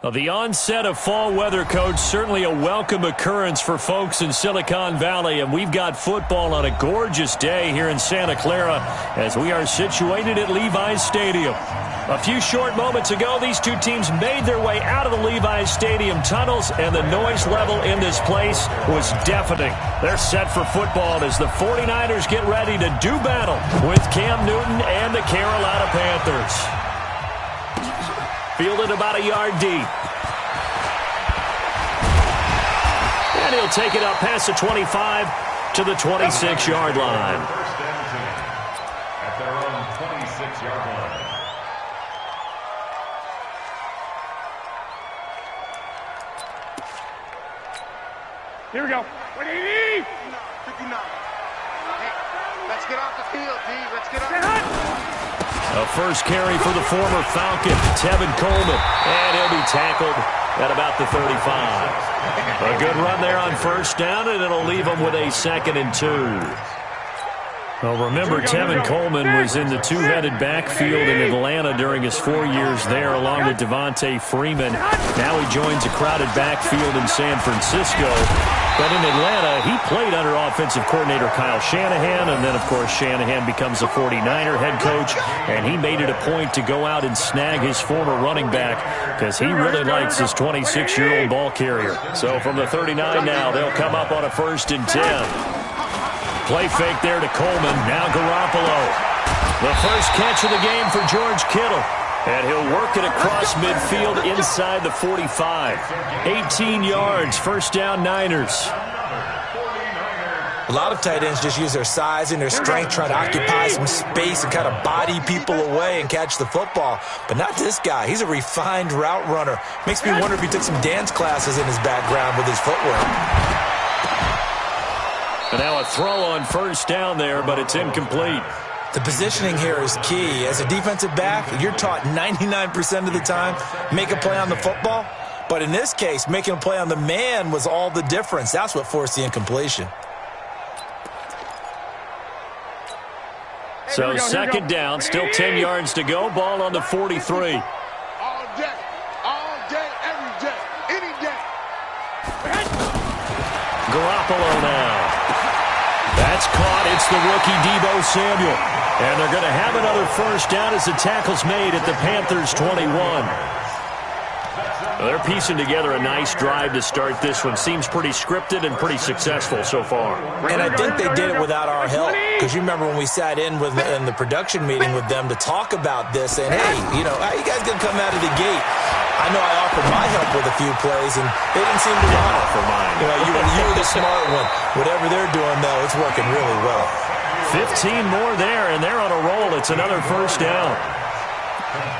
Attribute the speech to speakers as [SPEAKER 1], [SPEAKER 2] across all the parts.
[SPEAKER 1] Well, the onset of fall weather, Coach, certainly a welcome occurrence for folks in Silicon Valley, and we've got football on a gorgeous day here in Santa Clara as we are situated at Levi's Stadium. A few short moments ago, these two teams made their way out of the Levi's Stadium tunnels, and the noise level in this place was deafening. They're set for football as the 49ers get ready to do battle with Cam Newton and the Carolina Panthers. Fielded about a yard deep. And he'll take it up past the 25 to the 26-yard line.
[SPEAKER 2] First down and 10 at their own 26-yard line.
[SPEAKER 3] Here we go. 180.
[SPEAKER 4] 59. Hey, let's get off the field, D. Let's get off the field.
[SPEAKER 1] A first carry for the former Falcon, Tevin Coleman. And he'll be tackled at about the 35. A good run there on first down, and it'll leave him with a 2nd and 2. Well, remember, Tevin Coleman was in the two-headed backfield in Atlanta during his 4 years there, along with Devontae Freeman. Now he joins a crowded backfield in San Francisco. But in Atlanta, he played under offensive coordinator Kyle Shanahan, and then, of course, Shanahan becomes a 49er head coach, and he made it a point to go out and snag his former running back because he really likes his 26-year-old ball carrier. So from the 39 now, they'll come up on a 1st and 10. Play fake there to Coleman. Now Garoppolo. The first catch of the game for George Kittle. And he'll work it across midfield inside the 45. 18 yards, first down Niners.
[SPEAKER 5] A lot of tight ends just use their size and their strength, try to occupy some space and kind of body people away and catch the football. But not this guy. He's a refined route runner. Makes me wonder if he took some dance classes in his background with his footwork.
[SPEAKER 1] And now a throw on first down there, but it's incomplete.
[SPEAKER 5] The positioning here is key. As a defensive back, you're taught 99% of the time, make a play on the football. But in this case, making a play on the man was all the difference. That's what forced the incompletion.
[SPEAKER 1] So 2nd down, still 10 yards to go. Ball on the 43.
[SPEAKER 4] All day, every day, any day.
[SPEAKER 1] Garoppolo now. That's caught. It's the rookie Deebo Samuel. And they're going to have another first down as the tackle's made at the Panthers' 21. Well, they're piecing together a nice drive to start this one. Seems pretty scripted and pretty successful so far.
[SPEAKER 5] And I think they did it without our help. Because you remember when we sat in the production meeting with them to talk about this, and hey, how you guys going to come out of the gate? I know I offered my help with a few plays, and they didn't seem to want it.
[SPEAKER 1] For mine.
[SPEAKER 5] You were the smart one. Whatever they're doing, though, it's working really well.
[SPEAKER 1] 15 more there, and they're on a roll. It's another first down.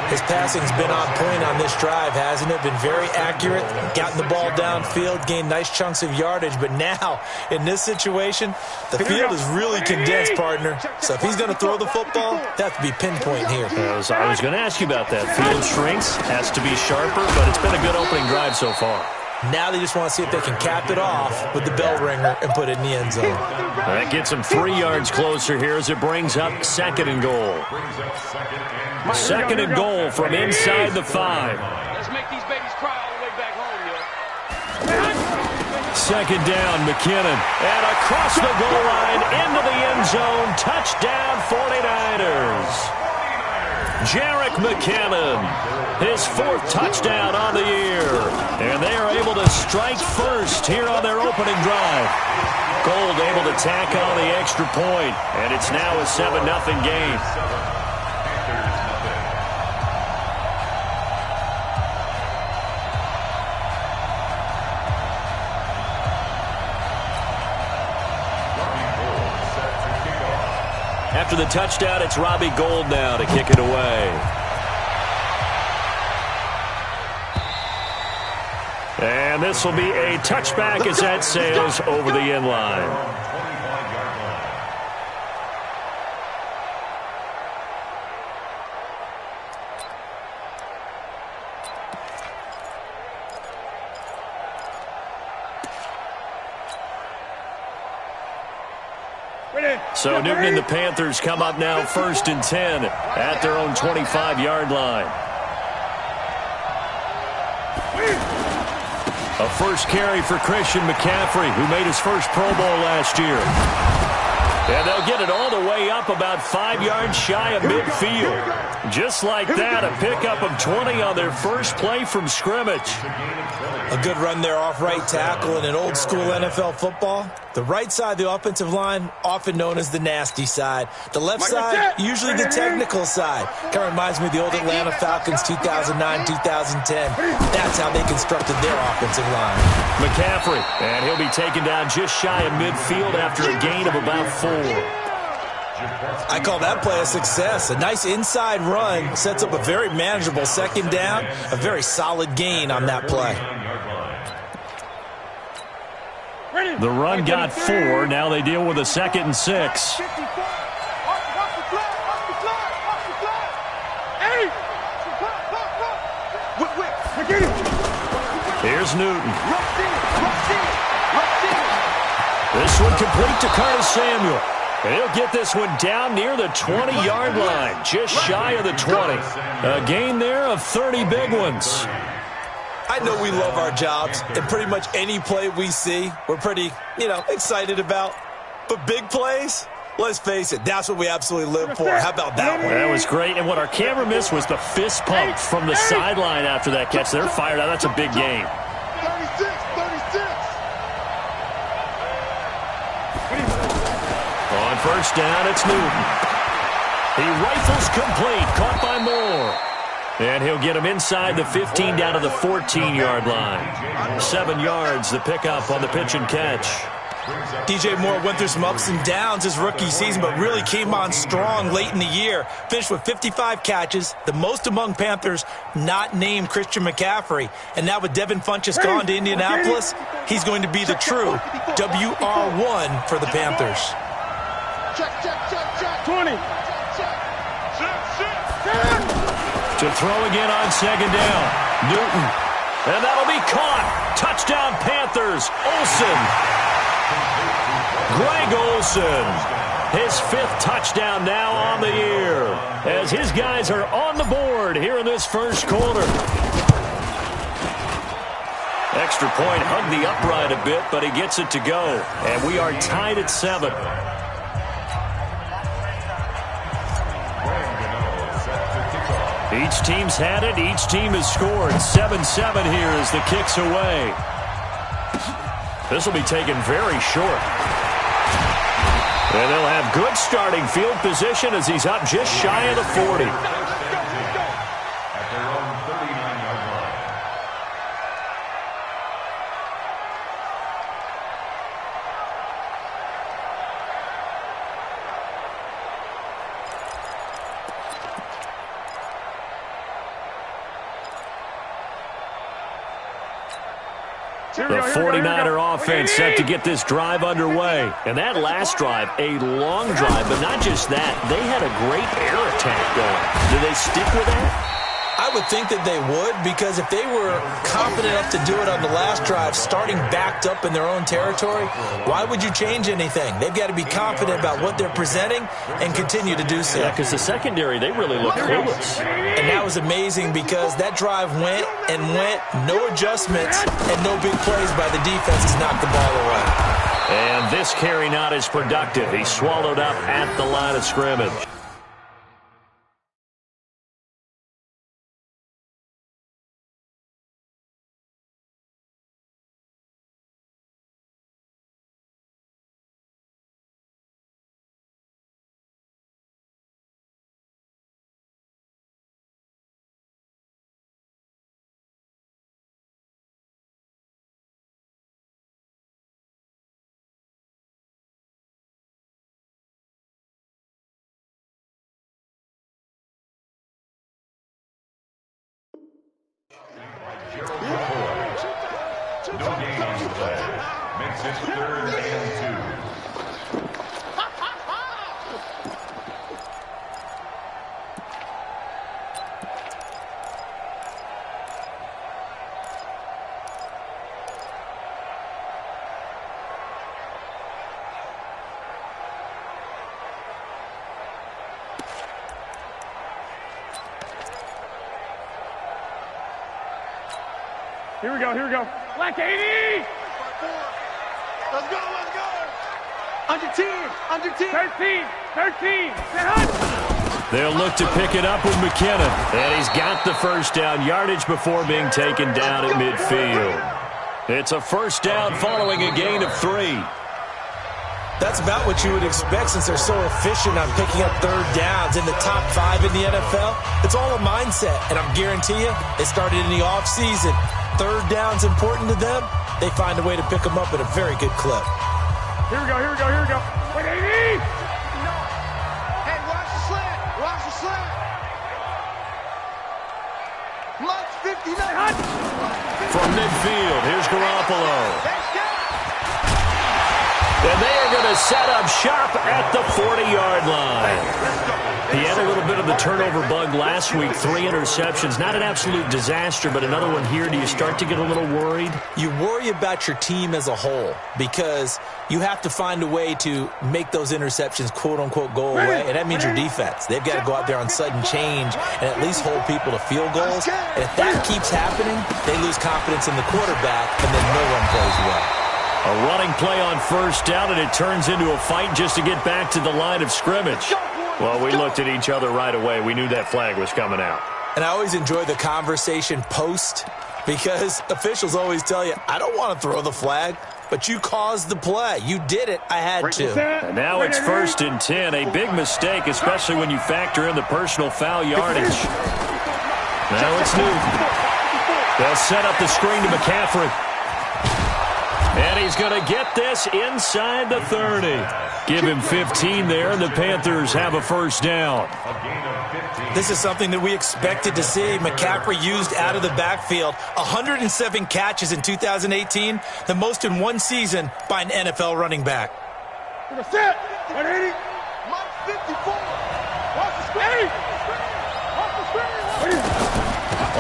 [SPEAKER 5] His passing's been on point on this drive, hasn't it? Been very accurate, gotten the ball downfield, gained nice chunks of yardage. But now, in this situation, the field is really condensed, partner. So if he's going to throw the football, that has to be pinpoint here.
[SPEAKER 1] I was going to ask you about that. Field shrinks, has to be sharper, but it's been a good opening drive so far.
[SPEAKER 5] Now they just want to see if they can cap it off with the bell ringer and put it in the end zone.
[SPEAKER 1] That gets them 3 yards closer here as it brings up 2nd and goal. 2nd and goal from inside the 5.
[SPEAKER 3] Let's make these babies cry all the way back home, yo.
[SPEAKER 1] 2nd down, McKinnon. And across the goal line into the end zone. Touchdown, 49ers. Jerick McKinnon, his 4th touchdown on the year. And they are able to strike first here on their opening drive. Gold able to tack on the extra point, and it's now a 7-0 game. After the touchdown, it's Robbie Gould now to kick it away. And this will be a touchback as that sails over the end line. So Newton and the Panthers come up now 1st and 10 at their own 25-yard line. A first carry for Christian McCaffrey, who made his first Pro Bowl last year. And they'll get it all the way up about 5 yards shy of midfield. Just like that, a pickup of 20 on their first play from scrimmage.
[SPEAKER 5] A good run there off right tackle in an old-school NFL football. The right side of the offensive line, often known as the nasty side. The left side, usually the technical side. Kind of reminds me of the old Atlanta Falcons 2009-2010. That's how they constructed their offensive line.
[SPEAKER 1] McCaffrey, and he'll be taken down just shy of midfield after a gain of about 4.
[SPEAKER 5] I call that play a success. A nice inside run sets up a very manageable second down, a very solid gain on that play.
[SPEAKER 1] The run got 4. Now they deal with a 2nd and 6. Here's Newton. This one complete to Curtis Samuel. And he'll get this one down near the 20-yard line, just shy of the 20. A gain there of 30 big ones.
[SPEAKER 5] I know we love our jobs, and pretty much any play we see, we're pretty, excited about. But big plays, let's face it, that's what we absolutely live for. How about that one?
[SPEAKER 1] That was great, and what our camera missed was the fist pump from the sideline after that catch. They're fired out. That's a big game.
[SPEAKER 4] 36.
[SPEAKER 1] On first down, it's Newton. He rifles complete, caught by Moore. And he'll get him inside the 15 down to the 14-yard line. 7 yards, the pickup on the pitch and catch.
[SPEAKER 5] DJ Moore went through some ups and downs his rookie season, but really came on strong late in the year. Finished with 55 catches, the most among Panthers not named Christian McCaffrey. And now with Devin Funchess gone to Indianapolis, he's going to be the true WR1 for the Panthers.
[SPEAKER 4] Check. 20.
[SPEAKER 1] To throw again on second down. Newton. And that'll be caught. Touchdown Panthers. Olsen. Greg Olsen. His 5th touchdown now on the year. As his guys are on the board here in this first quarter. Extra point hugged the upright a bit, but he gets it to go. And we are tied at 7. Each team's had it. Each team has scored. 7-7 here as the kick's away. This will be taken very short. And they'll have good starting field position as he's up just shy of the 40.
[SPEAKER 2] At their own 39-yard line.
[SPEAKER 1] The 49er offense set to get this drive underway. And that last drive, a long drive, but not just that. They had a great air attack going. Do they stick with that?
[SPEAKER 5] I would think that they would, because if they were confident enough to do it on the last drive, starting backed up in their own territory, why would you change anything? They've got to be confident about what they're presenting and continue to do so.
[SPEAKER 1] Yeah, because the secondary, they really look clueless.
[SPEAKER 5] And that was amazing because that drive went, no adjustments, and no big plays by the defense has knocked the ball away.
[SPEAKER 1] And this carry not as productive. He swallowed up at the line of scrimmage.
[SPEAKER 2] No gain on the play. Makes it 3rd and 2.
[SPEAKER 3] Here Here we go, here we go. Black 80!
[SPEAKER 4] Let's go, let's go! Under 10, under 10.
[SPEAKER 3] 13, 13. Set hunt!
[SPEAKER 1] They'll look to pick it up with McKinnon. And he's got the first down yardage before being taken down at midfield. It's a first down following a gain of 3.
[SPEAKER 5] That's about what you would expect since they're so efficient on picking up third downs in the top 5 in the NFL. It's all a mindset, and I'm guarantee you, it started in the offseason. Third down's important to them. They find a way to pick them up at a very good clip.
[SPEAKER 3] Here we go, here we go, here we go. 180!
[SPEAKER 4] Hey, watch the slant, watch the slant. Lunch 59.
[SPEAKER 1] From midfield, here's Garoppolo.
[SPEAKER 4] Let's go.
[SPEAKER 1] And they are going to set up shop at the 40-yard line. He had a little bit of the turnover bug last week, 3 interceptions. Not an absolute disaster, but another one here. Do you start to get a little worried?
[SPEAKER 5] You worry about your team as a whole because you have to find a way to make those interceptions, quote-unquote, go away, and that means your defense. They've got to go out there on sudden change and at least hold people to field goals. And if that keeps happening, they lose confidence in the quarterback, and then no one plays well.
[SPEAKER 1] A running play on first down, and it turns into a fight just to get back to the line of scrimmage. Well, we looked at each other right away. We knew that flag was coming out.
[SPEAKER 5] And I always enjoy the conversation post because officials always tell you, I don't want to throw the flag, but you caused the play. You did it. I had to.
[SPEAKER 1] And now it's 1st and 10. A big mistake, especially when you factor in the personal foul yardage. Now it's Newton. They'll set up the screen to McCaffrey. And he's going to get this inside the 30. Give him 15 there, and the Panthers have a first down.
[SPEAKER 5] This is something that we expected to see. McCaffrey used out of the backfield. 107 catches in 2018, the most in one season by an NFL running back.
[SPEAKER 3] Set! 180!
[SPEAKER 4] Lunch 54.
[SPEAKER 3] Watch the screen! Watch the screen!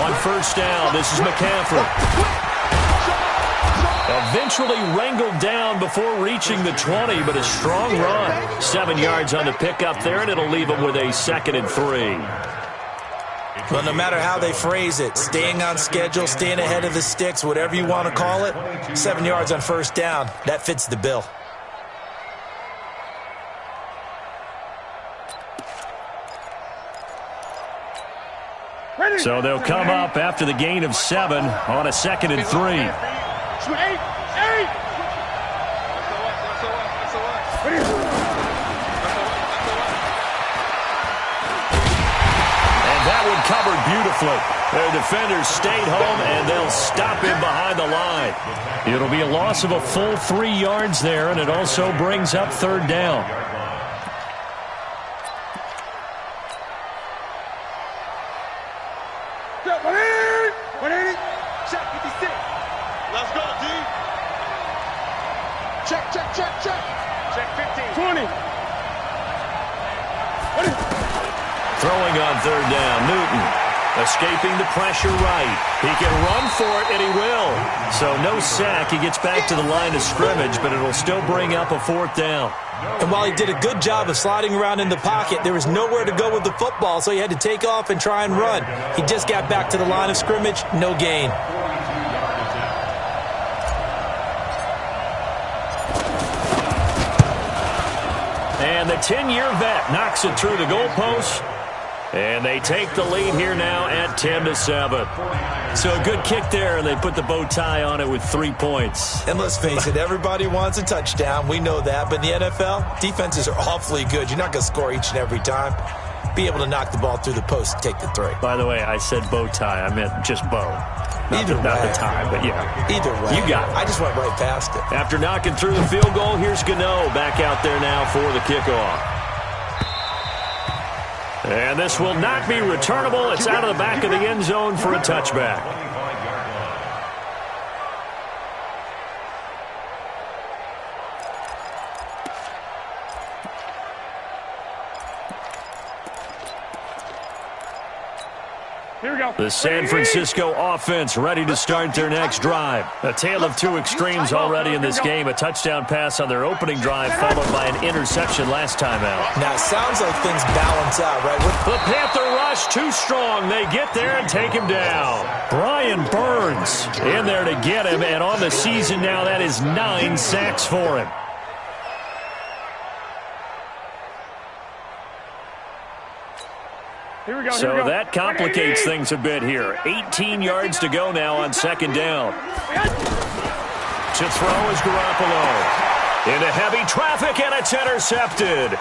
[SPEAKER 1] On first down, this is McCaffrey. Eventually wrangled down before reaching the 20, but a strong run. 7 yards on the pickup there, and it'll leave them with a 2nd and 3.
[SPEAKER 5] Well, no matter how they phrase it, staying on schedule, staying ahead of the sticks, whatever you want to call it, 7 yards on first down, that fits the bill.
[SPEAKER 1] So they'll come up after the gain of 7 on a 2nd and 3.
[SPEAKER 3] 8!
[SPEAKER 4] And
[SPEAKER 1] that one covered beautifully. Their defenders stayed home, and they'll stop him behind the line. It'll be a loss of a full 3 yards there, and it also brings up 3rd down. Throwing on 3rd down, Newton. Escaping the pressure right. He can run for it, and he will. So no sack. He gets back to the line of scrimmage, but it'll still bring up a 4th down.
[SPEAKER 5] And while he did a good job of sliding around in the pocket, there was nowhere to go with the football, so he had to take off and try and run. He just got back to the line of scrimmage, no gain.
[SPEAKER 1] And the 10-year vet knocks it through the goalpost. And they take the lead here now at 10-7. So a good kick there, and they put the bow tie on it with 3 points.
[SPEAKER 5] And let's face it, everybody wants a touchdown. We know that. But in the NFL, defenses are awfully good. You're not going to score each and every time. Be able to knock the ball through the post and take the 3.
[SPEAKER 1] By the way, I said bow tie. I meant just bow. Not the tie, but yeah.
[SPEAKER 5] Either way.
[SPEAKER 1] You got it.
[SPEAKER 5] I just went right past it.
[SPEAKER 1] After knocking through the field goal, here's Gano back out there now for the kickoff. And this will not be returnable. It's out of the back of the end zone for a touchback.
[SPEAKER 3] Here we go.
[SPEAKER 1] The San Francisco offense ready to start their next drive. A tale of two extremes already in this game. A touchdown pass on their opening drive followed by an interception last time out.
[SPEAKER 5] Now, it sounds like things balance out, right?
[SPEAKER 1] The Panther rush too strong. They get there and take him down. Brian Burns in there to get him, and on the season now, that is 9 sacks for him.
[SPEAKER 3] Here we go.
[SPEAKER 1] So that complicates things a bit here. 18 yards to go now on second down. To throw is Garoppolo. Into heavy traffic, and it's intercepted.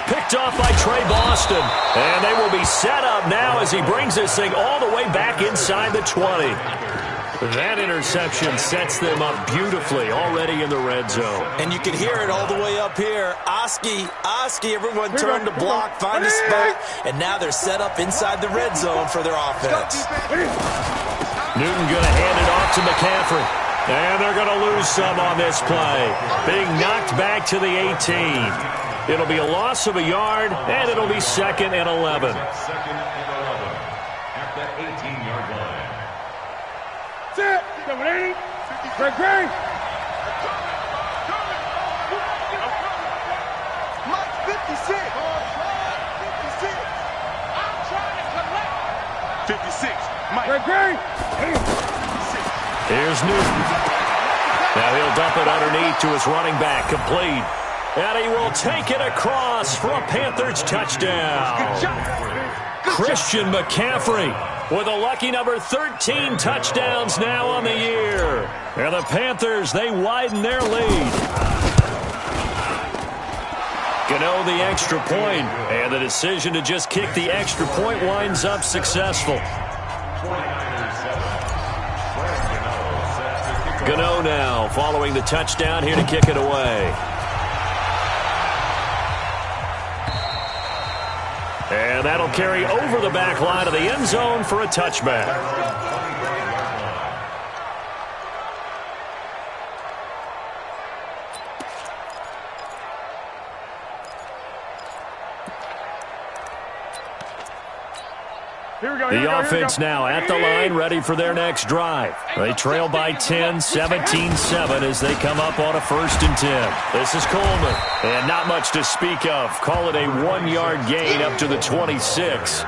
[SPEAKER 1] Picked off by Trey Boston. And they will be set up now as he brings this thing all the way back inside the 20. That interception sets them up beautifully already in the red zone.
[SPEAKER 5] And you can hear it all the way up here. Oski, everyone turned to block, find a spot, and now they're set up inside the red zone for their offense.
[SPEAKER 1] Newton going to hand it off to McCaffrey. And they're going to lose some on this play. Being knocked back to the 18. It'll be a loss of a yard, and it'll be 2nd and 11.
[SPEAKER 2] Second and 11 at the 18-yard line.
[SPEAKER 3] Sit. 780. Greg.
[SPEAKER 4] Mike 56. 56. Mike.
[SPEAKER 3] Greg.
[SPEAKER 1] Here's Newton. Now he'll dump it underneath to his running back, complete. And he will take it across for a Panthers touchdown. Christian McCaffrey with a lucky number 13 touchdowns now on the year. And the Panthers, they widen their lead. Gano the extra point, and the decision to just kick the extra point winds up successful. Gano now following the touchdown here to kick it away. And that'll carry over the back line of the end zone for a touchback. The offense now at the line, ready for their next drive. They trail by 10, 17-7 as they come up on a 1st and 10. This is Coleman, and not much to speak of. Call it a 1-yard gain up to the 26.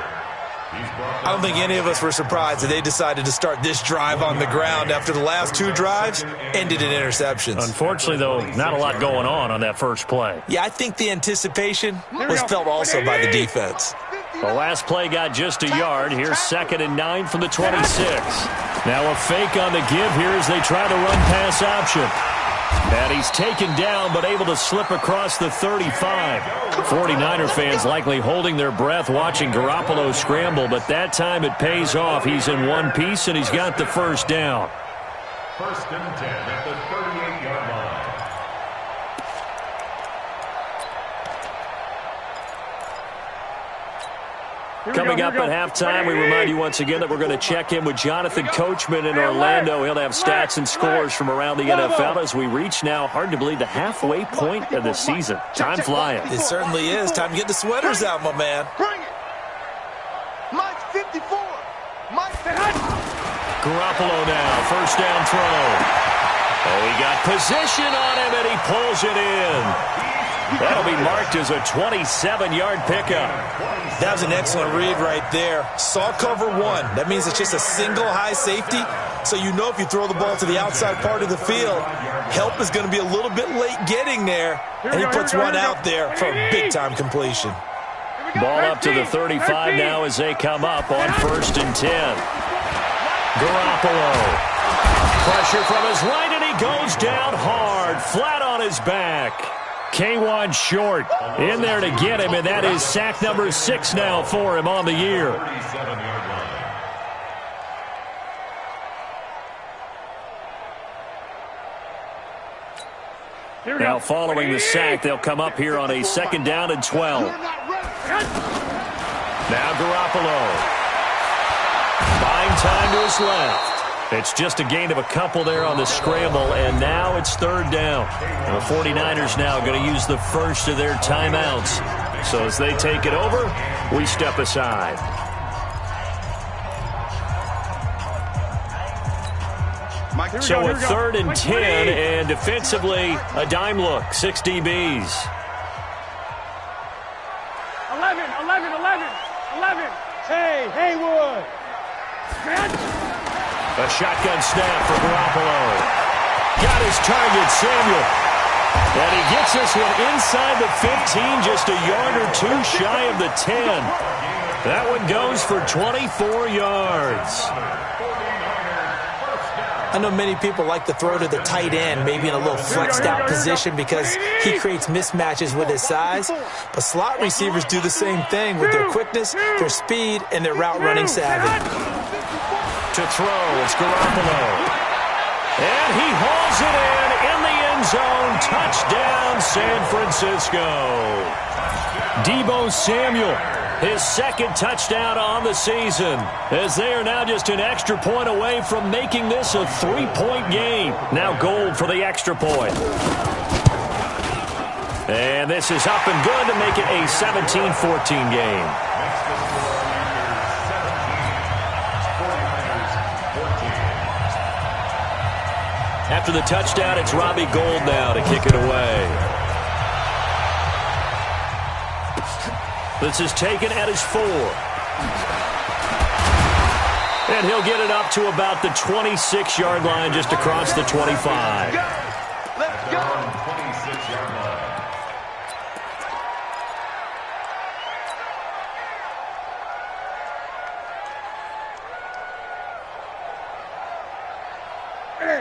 [SPEAKER 5] I don't think any of us were surprised that they decided to start this drive on the ground after the last 2 drives ended in interceptions.
[SPEAKER 1] Unfortunately, though, not a lot going on that first play.
[SPEAKER 5] Yeah, I think the anticipation was felt also by the defense.
[SPEAKER 1] The last play got just a yard. Here's 2nd and 9 from the 26. Now a fake on the give here as they try the run-pass option. And he's taken down but able to slip across the 35. 49er fans likely holding their breath watching Garoppolo scramble, but that time it pays off. He's in one piece, and he's got the first down.
[SPEAKER 2] 1st and 10 at the 38-yard line.
[SPEAKER 1] Coming up at halftime, we remind you once again that we're going to check in with Jonathan Coachman in Orlando. He'll have stats and scores from around the NFL as we reach now, hard to believe, the halfway point of the season. Time flying.
[SPEAKER 5] It certainly is. Time to get the sweaters out, my man.
[SPEAKER 4] Bring it. Mike 54. Mike.
[SPEAKER 1] Garoppolo now, 1st down throw. Oh, he got position on him, and he pulls it in. That'll be marked as a 27-yard pickup.
[SPEAKER 5] That was an excellent read right there. Saw cover 1. That means it's just a single high safety. So you know if you throw the ball to the outside part of the field, help is going to be a little bit late getting there. And he puts one out there for a big-time completion.
[SPEAKER 1] Ball up to the 35 now as they come up on 1st and 10. Garoppolo. Pressure from his right, and he goes down hard, flat on his back. K1 short in there to get him, and that is sack number 6 now for him on the year.
[SPEAKER 2] 37-yard line.
[SPEAKER 1] Now following the sack, they'll come up here on a 2nd down and 12. Now Garoppolo. Buying time to his left. It's just a gain of a couple there on the scramble, and now it's 3rd down. And the 49ers now going to use the first of their timeouts. So as they take it over, we step aside. So a 3rd and 10, and defensively, a dime look, 6 DBs.
[SPEAKER 3] 11. Hey, Haywood.
[SPEAKER 1] A shotgun snap for Garoppolo. Got his target, Samuel. And he gets this one inside the 15, just a yard or two shy of the 10. That one goes for 24 yards.
[SPEAKER 5] I know many people like to throw to the tight end, maybe in a little flexed out position because he creates mismatches with his size. But slot receivers do the same thing with their quickness, their speed, and their route running savvy.
[SPEAKER 1] To throw, it's Garoppolo. And he hauls it in the end zone. Touchdown, San Francisco. Deebo Samuel, his 2nd touchdown on the season, as they are now just an extra point away from making this a 3-point game. Now Gold for the extra point. And this is up and good to make it a 17-14 game. After the touchdown, it's Robbie Gould now to kick it away. This is taken at his 4. And he'll get it up to about the 26-yard line, just across the 25.
[SPEAKER 2] Let's go. 26-yard line.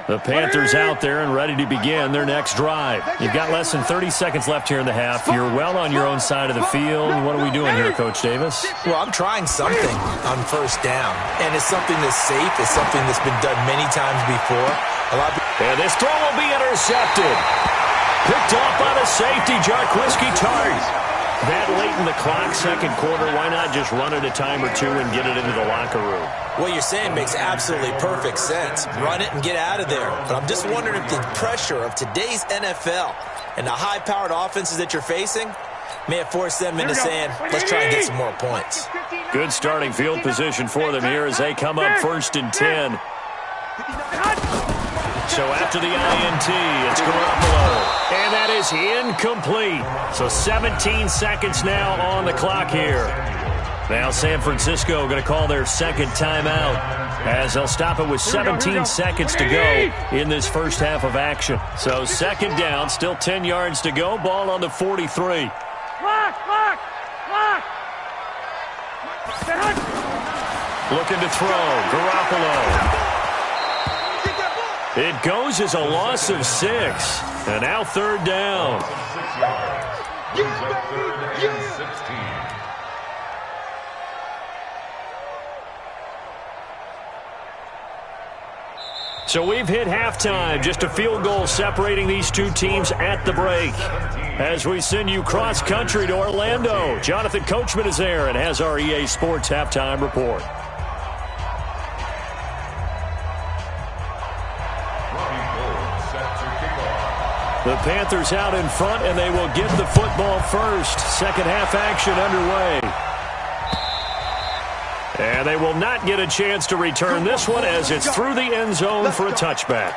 [SPEAKER 1] The Panthers out there and ready to begin their next drive. You've got less than 30 seconds left here in the half. You're well on your own side of the field. What are we doing here, Coach Davis?
[SPEAKER 5] Well, I'm trying something on 1st down, and it's something that's safe. It's something that's been done many times before.
[SPEAKER 1] And this throw will be intercepted. Picked off by the safety, Jarquiski Tart. That late in the clock, 2nd quarter, why not just run it a time or two and get it into the locker room?
[SPEAKER 5] What you're saying makes absolutely perfect sense. Run it and get out of there. But I'm just wondering if the pressure of today's NFL and the high-powered offenses that you're facing may have forced them into saying, let's try and get some more points.
[SPEAKER 1] Good starting field position for them here as they come up 1st and 10. So after the INT, it's Garoppolo. And that is incomplete. So 17 seconds now on the clock here. Now San Francisco going to call their 2nd timeout as they'll stop it with 17 seconds to go in this first half of action. So 2nd down, still 10 yards to go. Ball on the 43. Looking to throw. Garoppolo. It goes as a loss of 6. And now 3rd down. So we've hit halftime. Just a field goal separating these two teams at the break. As we send you cross-country to Orlando, Jonathan Coachman is there and has our EA Sports halftime report. The Panthers out in front, and they will get the football first. 2nd half action underway. And they will not get a chance to return this one as it's through the end zone for a touchback.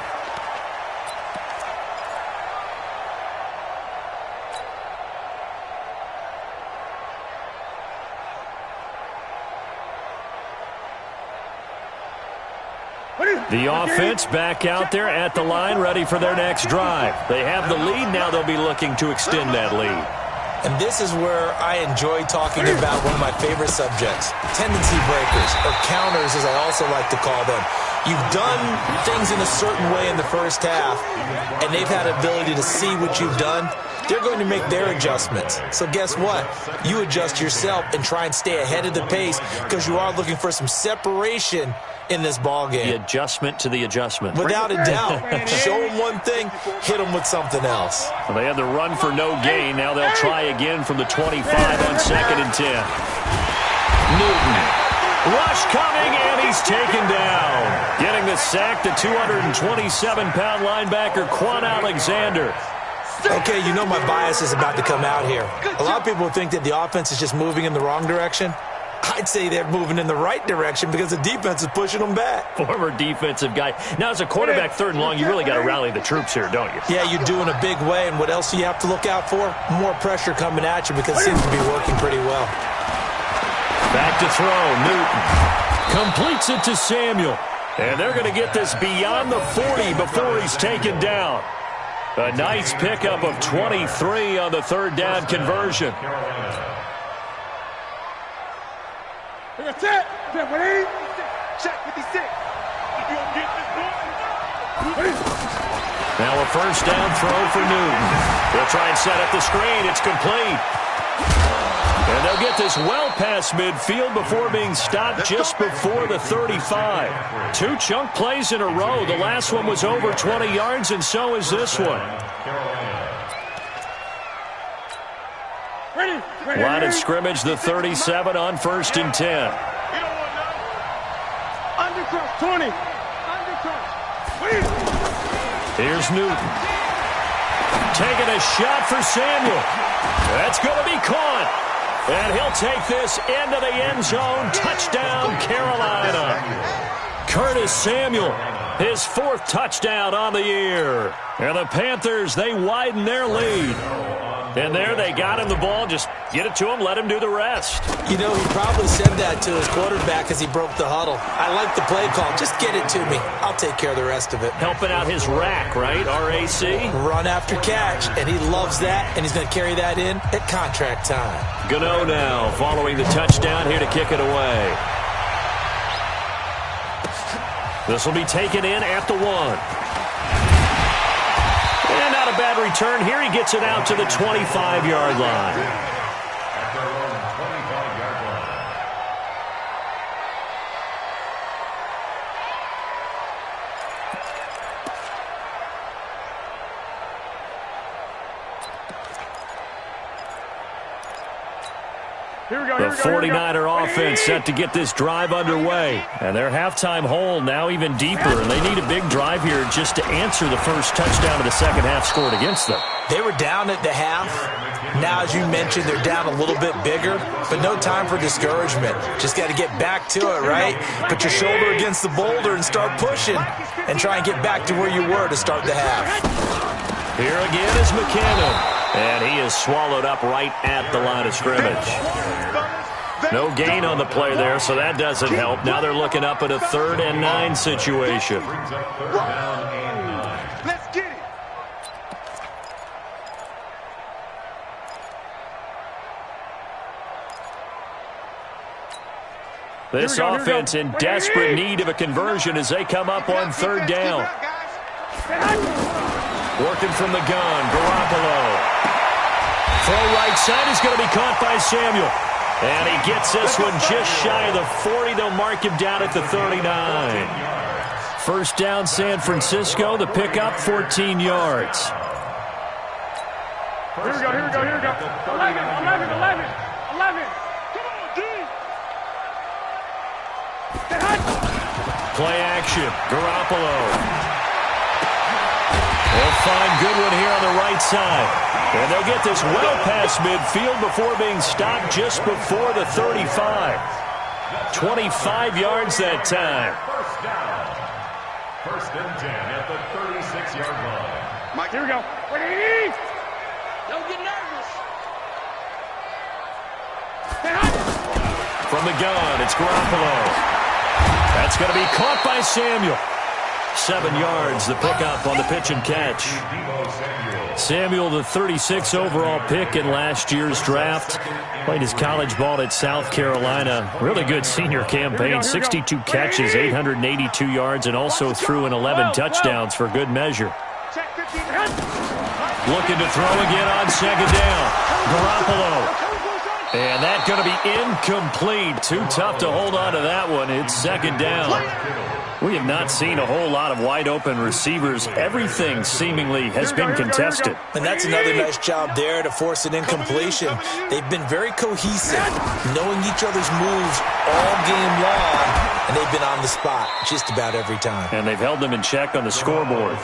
[SPEAKER 1] The offense back out there at the line, ready for their next drive. They have the lead. Now they'll be looking to extend that lead.
[SPEAKER 5] And this is where I enjoy talking about one of my favorite subjects, tendency breakers, or counters as I also like to call them. You've done things in a certain way in the first half, and they've had the ability to see what you've done. They're going to make their adjustments. So guess what? You adjust yourself and try and stay ahead of the pace because you are looking for some separation in this ball game.
[SPEAKER 1] The adjustment to the adjustment.
[SPEAKER 5] Without a doubt. Show them one thing, hit them with something else.
[SPEAKER 1] Well, they had the run for no gain. Now they'll try again from the 25 on 2nd and 10. Newton. Rush coming, and he's taken down. Getting the sack, the 227-pound linebacker, Quan Alexander.
[SPEAKER 5] Okay, you know my bias is about to come out here. A lot of people think that the offense is just moving in the wrong direction. I'd say they're moving in the right direction because the defense is pushing them back.
[SPEAKER 1] Former defensive guy. Now, as a quarterback, 3rd and long, you really got to rally the troops here, don't you?
[SPEAKER 5] Yeah, you do in a big way. And what else do you have to look out for? More pressure coming at you because it seems to be working pretty well.
[SPEAKER 1] Back to throw. Newton completes it to Samuel. And they're going to get this beyond the 40 before he's taken down. A nice pickup of 23 on the 3rd down conversion.
[SPEAKER 3] Check 56.
[SPEAKER 1] Now a 1st down throw for Newton. They'll try and set up the screen. It's complete. And they'll get this well past midfield before being stopped just before the 35. 2 chunk plays in a row. The last one was over 20 yards, and so is this one. Line of scrimmage, the 37 on 1st and 10.
[SPEAKER 3] Undercross, 20. Undercross.
[SPEAKER 1] Here's Newton. Taking a shot for Samuel. That's going to be caught. And he'll take this into the end zone. Touchdown, Carolina. Curtis Samuel, his 4th touchdown on the year. And the Panthers, they widen their lead. And there they got him the ball. Just get it to him, let him do the rest.
[SPEAKER 5] You know, he probably said that to his quarterback as he broke the huddle. I like the play call. Just get it to me. I'll take care of the rest of it.
[SPEAKER 1] Helping out his rack, right? RAC?
[SPEAKER 5] Run after catch, and he loves that, and he's going to carry that in at contract time.
[SPEAKER 1] Gano now following the touchdown here to kick it away. This will be taken in at the 1. And not a bad return here. He gets it out to the 25-yard line.
[SPEAKER 2] At their own 25-yard line.
[SPEAKER 1] The 49er offense set to get this drive underway. And their halftime hole now even deeper. And they need a big drive here just to answer the first touchdown of the second half scored against them.
[SPEAKER 5] They were down at the half. Now, as you mentioned, they're down a little bit bigger, but no time for discouragement. Just got to get back to it, right? Put your shoulder against the boulder and start pushing and try and get back to where you were to start the half.
[SPEAKER 1] Here again is McKinnon. And he is swallowed up right at the line of scrimmage. No gain on the play there, so that doesn't help. Now they're looking up at a 3rd and 9 situation.
[SPEAKER 4] Let's get it.
[SPEAKER 1] This offense in desperate need of a conversion as they come up on 3rd down. Working from the gun, Garoppolo. Throw right side is going to be caught by Samuel. And he gets this one just shy of the 40. They'll mark him down at the 39. 1st down, San Francisco. The pickup, 14 yards.
[SPEAKER 3] Here we go. 11. Come on, D.
[SPEAKER 1] Play action, Garoppolo. They'll find Goodwin here on the right side. And they'll get this well past midfield before being stopped just before the 35. 25 yards that time.
[SPEAKER 2] 1st down. 1st and 10 at the 36-yard line.
[SPEAKER 3] Mike, here we go.
[SPEAKER 4] Don't get nervous.
[SPEAKER 1] From the gun, it's Garoppolo. That's going to be caught by Samuel. 7 yards, the pickup on the pitch and catch. Samuel, the 36 overall pick in last year's draft. Played his college ball at South Carolina. Really good senior campaign, 62 catches, 882 yards, and also threw in 11 touchdowns for good measure. Looking to throw again on 2nd down. Garoppolo. And that's going to be incomplete. Too tough to hold on to that one. It's 2nd down. We have not seen a whole lot of wide-open receivers. Everything seemingly has been contested.
[SPEAKER 5] And that's another nice job there to force an incompletion. They've been very cohesive, knowing each other's moves all game long, and they've been on the spot just about every time.
[SPEAKER 1] And they've held them in check on the scoreboard.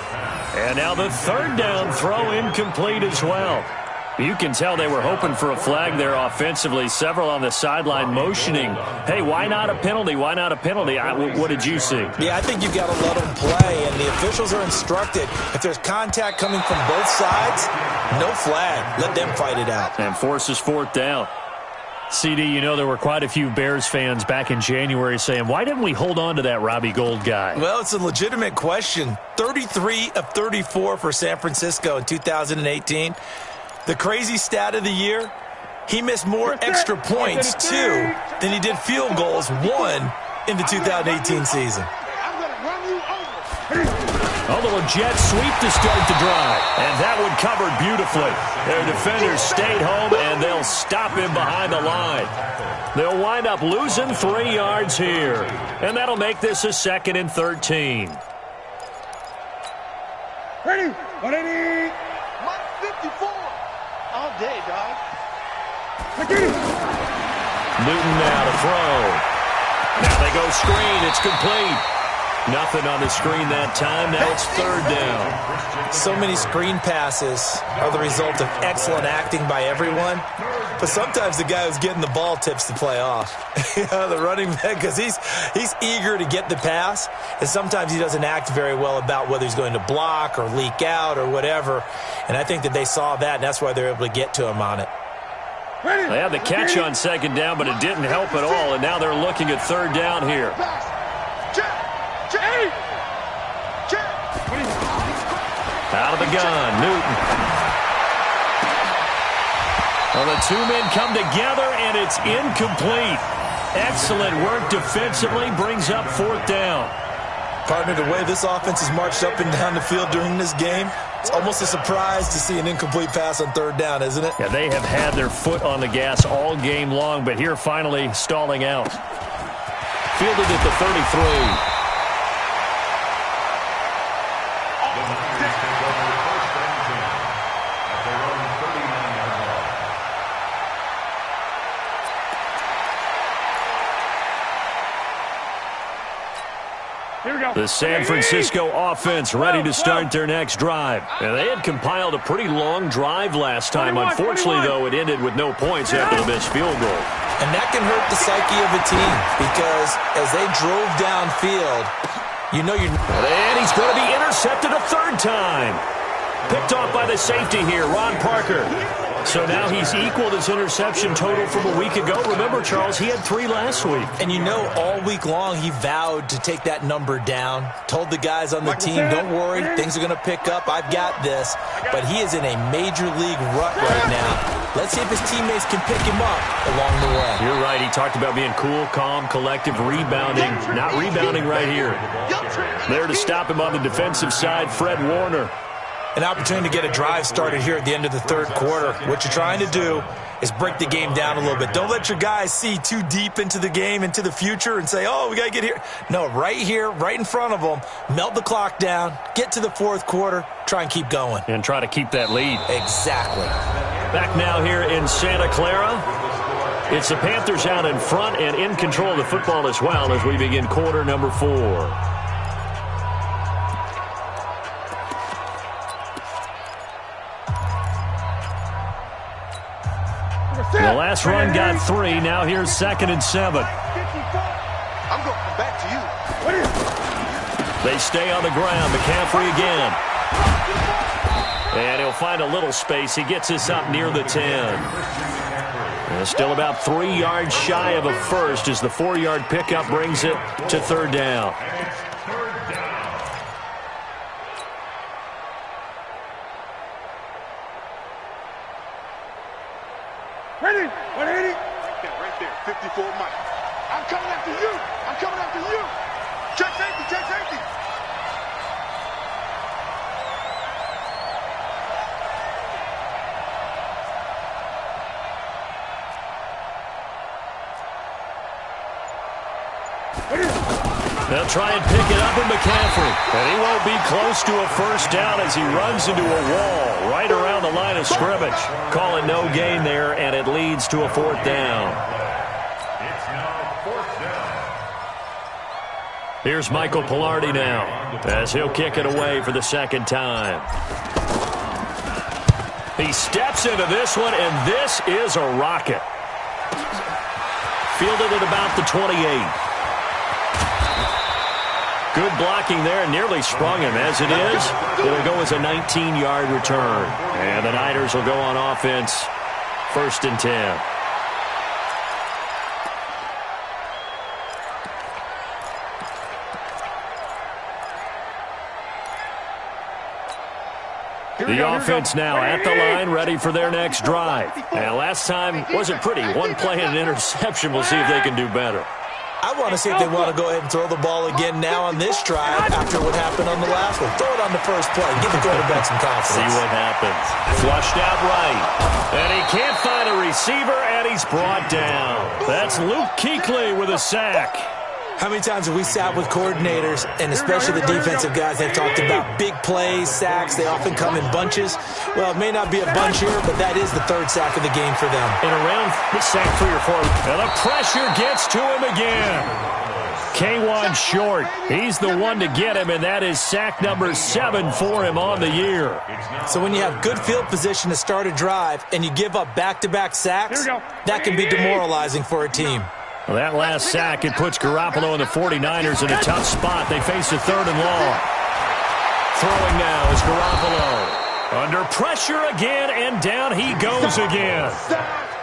[SPEAKER 1] And now the 3rd down throw incomplete as well. You can tell they were hoping for a flag there offensively. Several on the sideline motioning, hey, why not a penalty? Why not a penalty? What did you see?
[SPEAKER 5] Yeah, I think you've got to let them play, and the officials are instructed. If there's contact coming from both sides, no flag. Let them fight it out.
[SPEAKER 1] And forces fourth down. CD, you know there were quite a few Bears fans back in January saying, why didn't we hold on to that Robbie Gould guy?
[SPEAKER 5] Well, it's a legitimate question. 33 of 34 for San Francisco in 2018. The crazy stat of the year, he missed more extra points, 2, than he did field goals, 1, in the 2018 season.
[SPEAKER 1] A little jet sweep to start the drive. And that one covered beautifully. Their defenders stayed home, and they'll stop him behind the line. They'll wind up losing 3 yards here. And that'll make this a 2nd and 13.
[SPEAKER 3] Ready? 180.
[SPEAKER 4] 54. All day, dog.
[SPEAKER 1] Newton now to throw. Now they go screen. It's complete. Nothing on the screen that time. Now it's 3rd down.
[SPEAKER 5] So many screen passes are the result of excellent acting by everyone. But sometimes the guy who's getting the ball tips the play off. The running back, because he's eager to get the pass, and sometimes he doesn't act very well about whether he's going to block or leak out or whatever. And I think that they saw that, and that's why they're able to get to him on it.
[SPEAKER 1] They had the catch on 2nd down, but it didn't help at all, and now they're looking at 3rd down here. Out of the gun, Newton. Well, the 2 men come together, and it's incomplete. Excellent work defensively, brings up 4th down.
[SPEAKER 5] Partner, the way this offense has marched up and down the field during this game, it's almost a surprise to see an incomplete pass on 3rd down, isn't it?
[SPEAKER 1] Yeah, they have had their foot on the gas all game long, but here finally stalling out. Fielded at the 33. The San Francisco offense ready to start their next drive. And they had compiled a pretty long drive last time. Unfortunately, though, it ended with no points after the missed field goal.
[SPEAKER 5] And that can hurt the psyche of a team because as they drove downfield, you know you're...
[SPEAKER 1] And he's going to be intercepted a 3rd time. Picked off by the safety here, Ron Parker. So now he's equaled his interception total from a week ago. Remember, Charles, he had 3 last week.
[SPEAKER 5] And you know, all week long he vowed to take that number down. Told the guys on the team, don't worry, things are going to pick up. I've got this. But he is in a major league rut right now. Let's see if his teammates can pick him up along the way.
[SPEAKER 1] You're right. He talked about being cool, calm, collective, rebounding. Not rebounding right here. There to stop him on the defensive side, Fred Warner.
[SPEAKER 5] An opportunity to get a drive started here at the end of the 3rd quarter. What you're trying to do is break the game down a little bit. Don't let your guys see too deep into the game, into the future, and say, oh, we got to get here. No, right here, right in front of them, melt the clock down, get to the 4th quarter, try and keep going.
[SPEAKER 1] And try to keep that lead.
[SPEAKER 5] Exactly.
[SPEAKER 1] Back now here in Santa Clara. It's the Panthers out in front and in control of the football as well as we begin quarter number 4. The last run got 3. Now here's 2nd and 7.
[SPEAKER 4] I'm going to come back to you.
[SPEAKER 1] They stay on the ground. McCaffrey again. And he'll find a little space. He gets us up near the 10. And still about 3 yards shy of a first as the 4-yard pickup brings it to 3rd down.
[SPEAKER 3] Ready? 180.
[SPEAKER 4] Right there, 54 Mike. I'm coming after you. I'm coming after you. Check safety, check safety.
[SPEAKER 1] They'll try and pick it up in McCaffrey. And he won't be close to a first down as he runs into a wall right around the line of scrimmage. Calling no gain there, and it leads to a 4th down.
[SPEAKER 2] It's now 4th down.
[SPEAKER 1] Here's Michael Pilardi now as he'll kick it away for the 2nd time. He steps into this one, and this is a rocket. Fielded at about the 28. Good blocking there, nearly sprung him. As it is, it'll go as a 19-yard return. And the Niners will go on offense, 1st and 10. The offense now at the line, ready for their next drive. And last time wasn't pretty. One play and an interception. We'll see if they can do better.
[SPEAKER 5] I want to see if they want to go ahead and throw the ball again now on this drive after what happened on the last one. Throw it on the first play. Give the quarterback some confidence.
[SPEAKER 1] See what happens. Flushed out right. And he can't find a receiver, and he's brought down. That's Luke Kuechly with a sack.
[SPEAKER 5] How many times have we sat with coordinators, and especially the defensive guys, they've talked about big plays, sacks. They often come in bunches. Well, it may not be a bunch here, but that is the 3rd sack of the game for them.
[SPEAKER 1] And around the sack 3 or 4. And the pressure gets to him again. K1 Short. He's the one to get him, and that is sack number 7 for him on the year.
[SPEAKER 5] So when you have good field position to start a drive and you give up back-to-back sacks, that can be demoralizing for a team.
[SPEAKER 1] Well, that last sack, it puts Garoppolo and the 49ers in a tough spot. They face a 3rd and long. Throwing now is Garoppolo. Under pressure again, and down he goes again.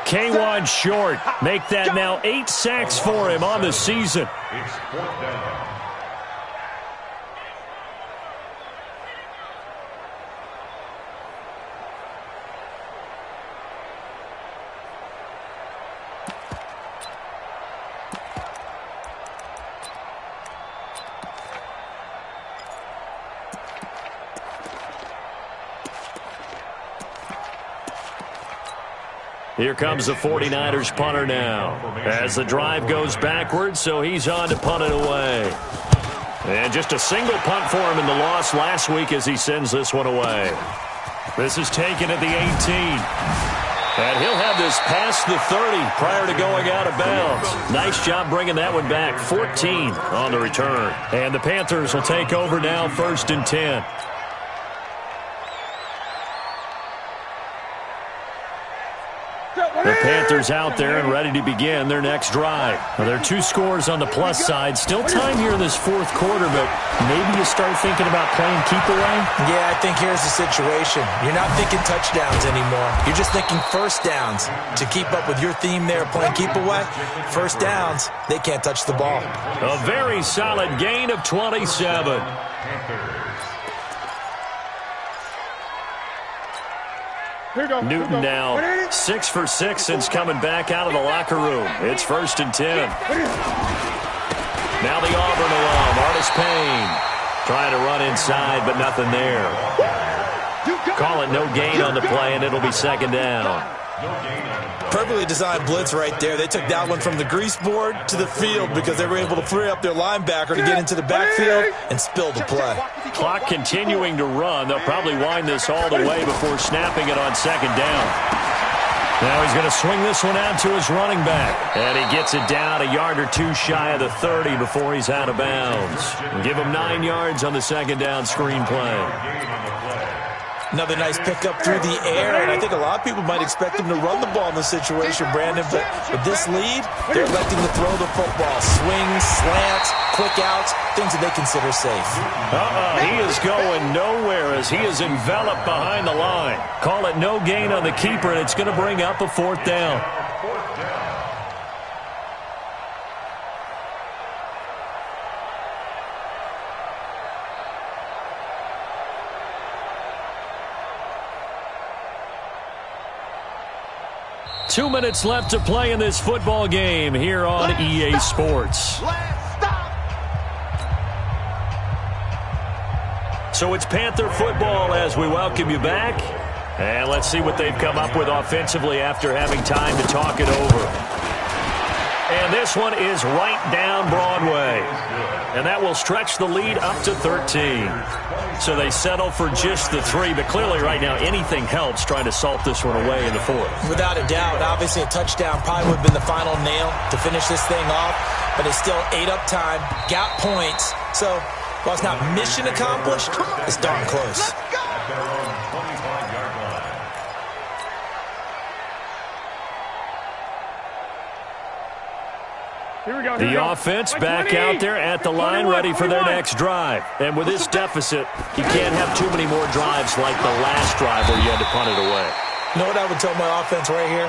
[SPEAKER 1] K1 Short. Make that now 8 sacks for him on the season.
[SPEAKER 2] It's 4th down.
[SPEAKER 1] Here comes the 49ers punter now. As the drive goes backwards, so he's on to punt it away. And just a single punt for him in the loss last week as he sends this one away. This is taken at the 18. And he'll have this past the 30 prior to going out of bounds. Nice job bringing that one back. 14 on the return. And the Panthers will take over now, 1st and 10. The Panthers out there and ready to begin their next drive. Now, there are 2 scores on the plus side. Still time here in this 4th quarter, but maybe you start thinking about playing keep away?
[SPEAKER 5] Yeah, I think here's the situation. You're not thinking touchdowns anymore. You're just thinking first downs. To keep up with your theme there, playing keep away, first downs, they can't touch the ball.
[SPEAKER 1] A very solid gain of 27. Newton now 6 for 6 since coming back out of the locker room. It's 1st and 10. Now the Auburn alum, Artis Payne, trying to run inside, but nothing there. Call it no gain on the play, and it'll be 2nd down.
[SPEAKER 5] Perfectly designed blitz right there. They took that one from the grease board to the field because they were able to free up their linebacker to get into the backfield and spill the play.
[SPEAKER 1] Clock continuing to run. They'll probably wind this all the way before snapping it on 2nd down. Now he's going to swing this one out to his running back. And he gets it down a yard or 2 shy of the 30 before he's out of bounds. Give him 9 yards on the 2nd down screen play.
[SPEAKER 5] Another nice pickup through the air, and I think a lot of people might expect him to run the ball in this situation, Brandon, but with this lead, they're electing to throw the football. Swings, slants, quick outs, things that they consider safe.
[SPEAKER 1] He is going nowhere as he is enveloped behind the line. Call it no gain on the keeper, and it's going to bring up a 4th down.
[SPEAKER 2] 4th down.
[SPEAKER 1] 2 minutes left to play in this football game here on EA Sports. So it's Panther football as we welcome you back. And let's see what they've come up with offensively after having time to talk it over. And this one is right down Broadway. And that will stretch the lead up to 13. So they settle for just the 3, but clearly right now anything helps trying to salt this one away in the 4th.
[SPEAKER 5] Without a doubt, obviously a touchdown probably would have been the final nail to finish this thing off, but it's still ate up time, got points. So while it's not mission accomplished, it's darn close.
[SPEAKER 3] Here we go.
[SPEAKER 1] The offense back out there at the line, ready for their next drive. And with this deficit, you can't have too many more drives like the last drive where you had to punt it away.
[SPEAKER 5] You know what I would tell my offense right here?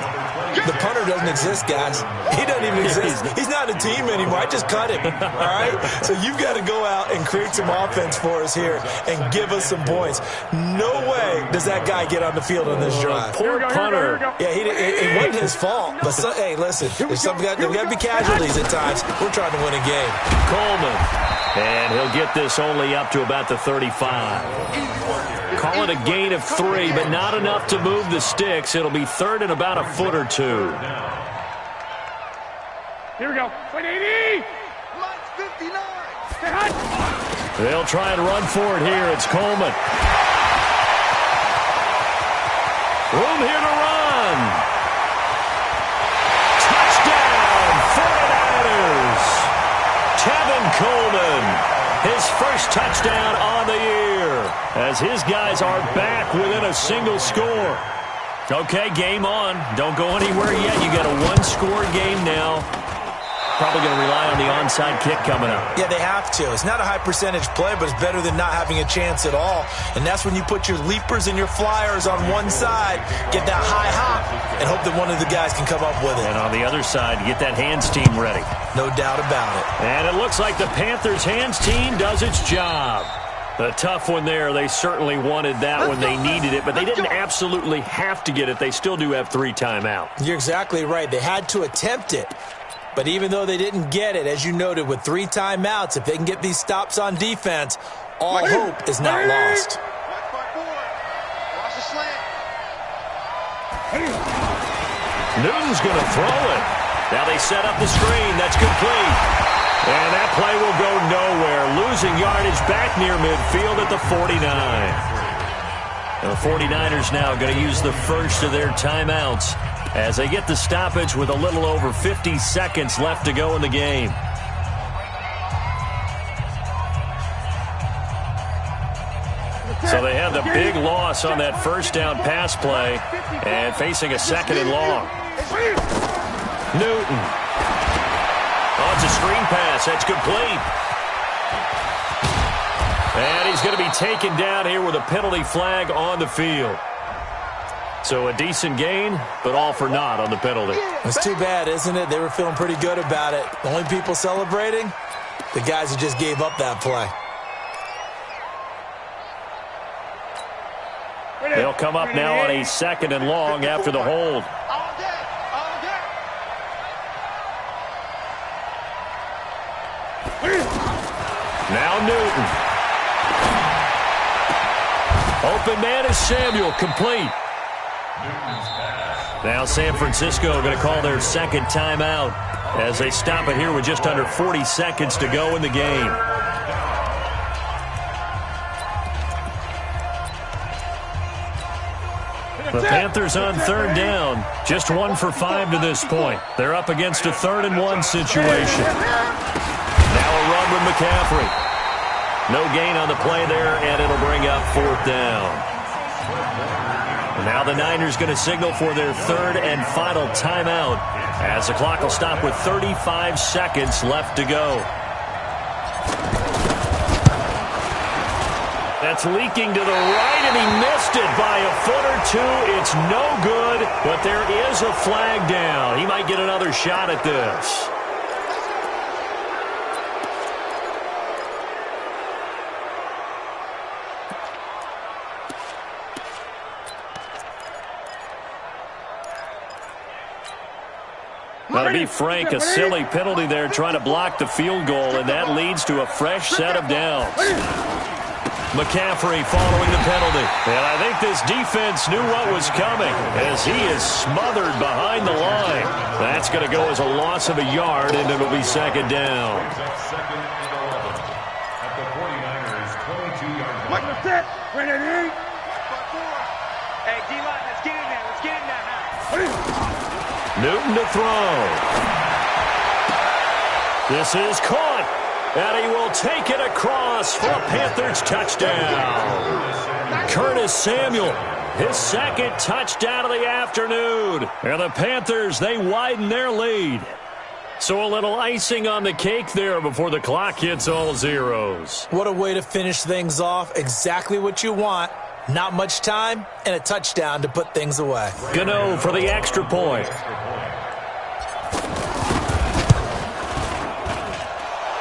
[SPEAKER 5] The punter doesn't exist, guys. He doesn't even exist. He's not a team anymore. I just cut him, all right? So you've got to go out and create some offense for us here and give us some points. No way does that guy get on the field on this drive.
[SPEAKER 1] Poor punter.
[SPEAKER 5] Yeah, it wasn't his fault. But, hey, listen, there's got to be casualties at times. We're trying to win a game.
[SPEAKER 1] Coleman. And he'll get this only up to about the 35. Call it a gain of 3, but not enough to move the sticks. It'll be third and about a foot or two.
[SPEAKER 3] Here we go. 180.
[SPEAKER 4] Lights 59.
[SPEAKER 3] Stay hot.
[SPEAKER 1] They'll try and run for it here. It's Coleman. Room here to run. Touchdown, 49ers. Tevin Coleman. His first touchdown on the year as his guys are back within a single score. Okay, game on. Don't go anywhere yet. You got a one-score game now. Probably going to rely on the onside kick coming up.
[SPEAKER 5] Yeah, they have to. It's not a high-percentage play, but it's better than not having a chance at all. And that's when you put your leapers and your flyers on one side, get that high hop, and hope that one of the guys can come up with it.
[SPEAKER 1] And on the other side, get that hands team ready.
[SPEAKER 5] No doubt about it.
[SPEAKER 1] And it looks like the Panthers' hands team does its job. A tough one there. They certainly wanted that when they needed it, but they didn't absolutely have to get it. They still do have 3 timeouts.
[SPEAKER 5] You're exactly right. They had to attempt it. But even though they didn't get it, as you noted, with 3 timeouts, if they can get these stops on defense, all hope is not lost.
[SPEAKER 1] Newton's going to throw it. Now they set up the screen. That's complete. And that play will go nowhere. Losing yardage back near midfield at the 49. And the 49ers now going to use the first of their timeouts as they get the stoppage with a little over 50 seconds left to go in the game. So they have the big loss on that first down pass play and facing a 2nd and long. Newton. Oh, it's a screen pass. That's complete. And he's going to be taken down here with a penalty flag on the field. So a decent gain, but all for naught on the penalty.
[SPEAKER 5] It's too bad, isn't it? They were feeling pretty good about it. The only people celebrating, the guys who just gave up that play.
[SPEAKER 1] They'll come up now on a 2nd and long after the hold. Now Newton. Open man is Samuel, complete. Now San Francisco going to call their 2nd timeout as they stop it here with just under 40 seconds to go in the game. The Panthers on 3rd down, just 1 for 5 to this point. They're up against a 3rd and 1 situation. Now a run with McCaffrey. No gain on the play there, and it'll bring up 4th down. Now the Niners going to signal for their 3rd and final timeout as the clock will stop with 35 seconds left to go. That's leaking to the right, and he missed it by a foot or 2. It's no good, but there is a flag down. He might get another shot at this. Now, to be frank, a silly penalty there trying to block the field goal, and that leads to a fresh set of downs. McCaffrey following the penalty. And I think this defense knew what was coming as he is smothered behind the line. That's going to go as a loss of a yard, and it'll be 2nd down.
[SPEAKER 3] Hey, D-line, let's get in there. Let's get in there now.
[SPEAKER 1] Newton to throw. This is caught, and he will take it across for a Panthers touchdown. Curtis Samuel, his 2nd touchdown of the afternoon. And the Panthers, they widen their lead. So a little icing on the cake there before the clock hits all zeros.
[SPEAKER 5] What a way to finish things off. Exactly what you want. Not much time and a touchdown to put things away.
[SPEAKER 1] Gano for the extra point.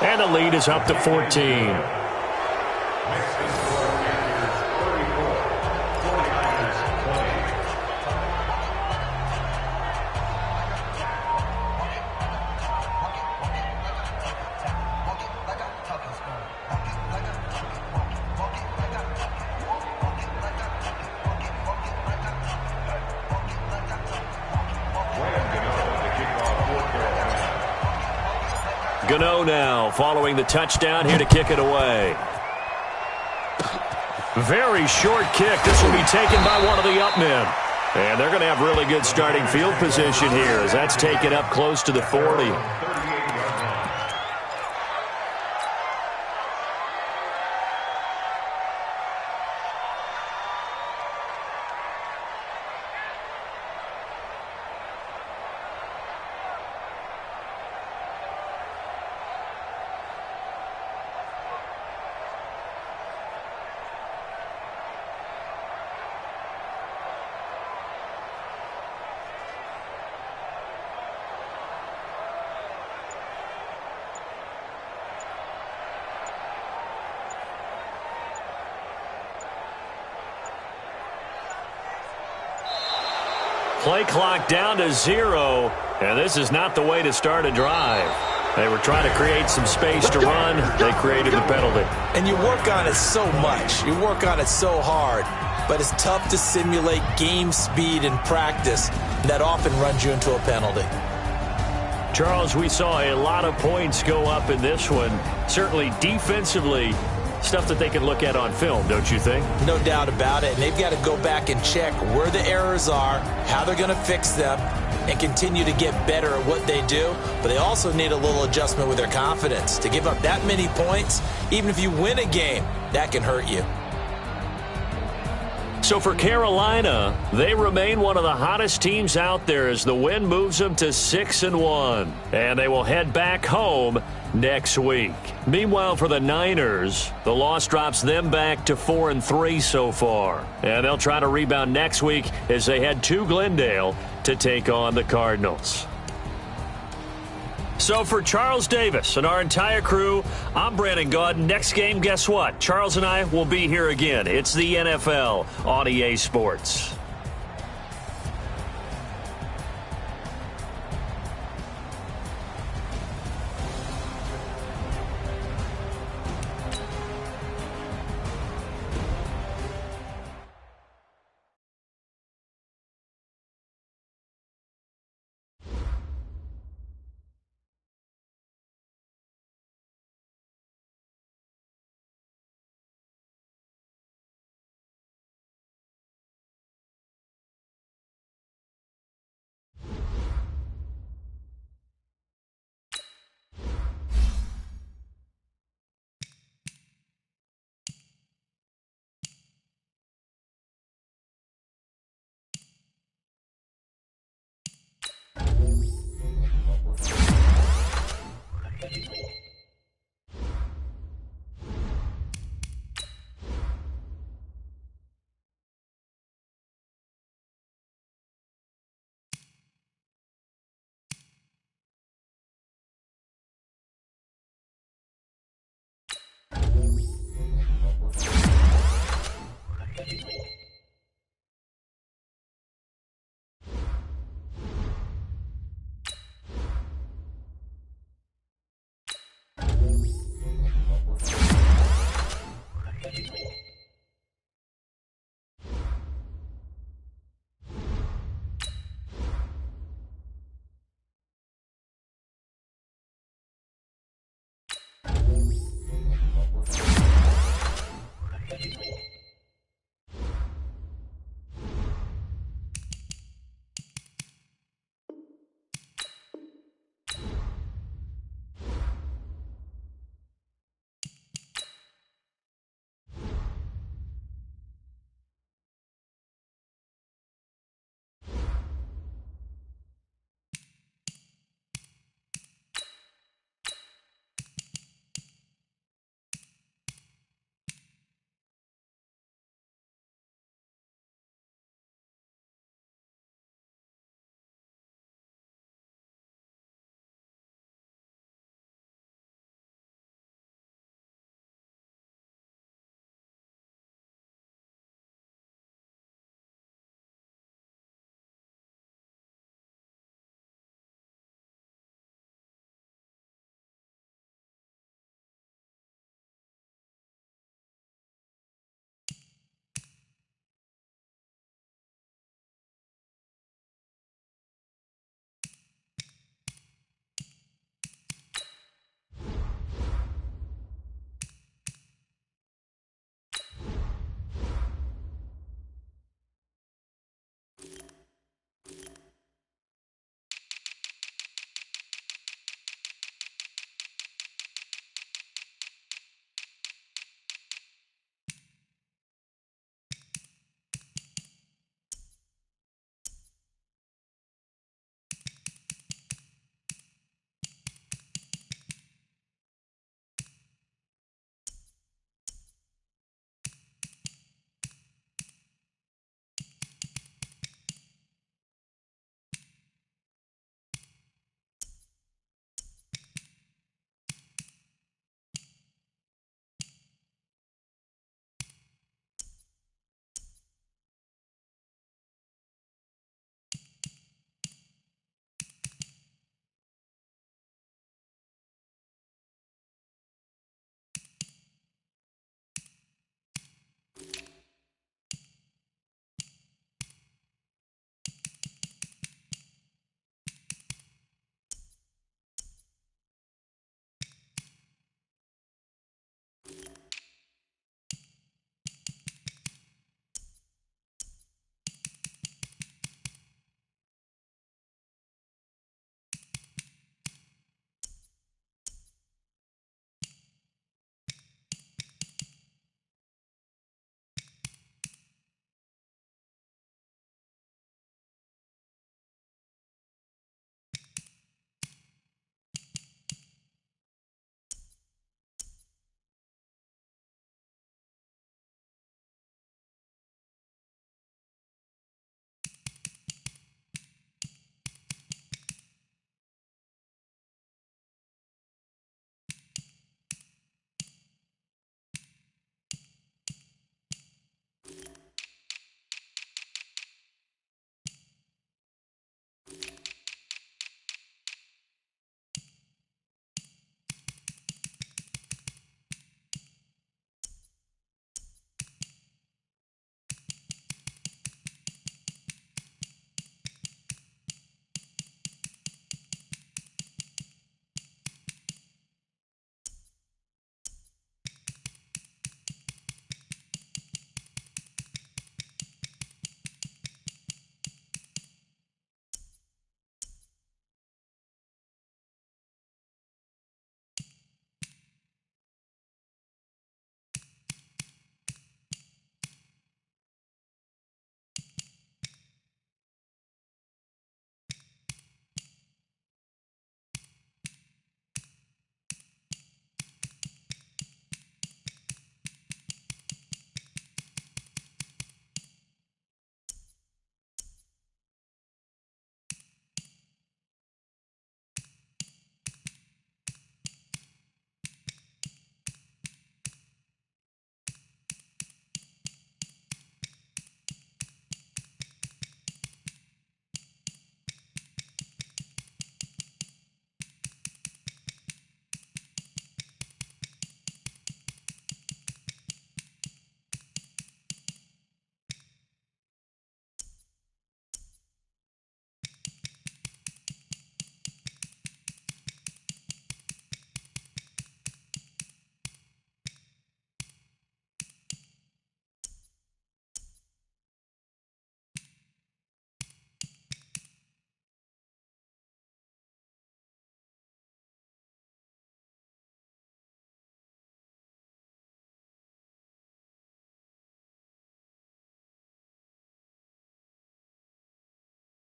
[SPEAKER 1] And the lead is up to 14. Gano now following the touchdown here to kick it away. Very short kick. This will be taken by one of the up men. And they're going to have really good starting field position here as that's taken up close to the 40. Play clock down to 0, and this is not the way to start a drive. They were trying to create some space to run. They created the penalty.
[SPEAKER 5] And you work on it so much. You work on it so hard. But it's tough to simulate game speed in practice. That often runs you into a penalty.
[SPEAKER 1] Charles, we saw a lot of points go up in this one. Certainly defensively, stuff that they can look at on film, don't you think?
[SPEAKER 5] No doubt about it. And they've got to go back and check where the errors are, how they're going to fix them, and continue to get better at what they do. But they also need a little adjustment with their confidence. To give up that many points, even if you win a game, that can hurt you.
[SPEAKER 1] So for Carolina, they remain one of the hottest teams out there as the win moves them to 6-1. And they will head back home next week. Meanwhile, for the Niners, the loss drops them back to 4-3 so far. And they'll try to rebound next week as they head to Glendale to take on the Cardinals. So for Charles Davis and our entire crew, I'm Brandon Gaudin. Next game, guess what? Charles and I will be here again. It's the NFL on EA Sports.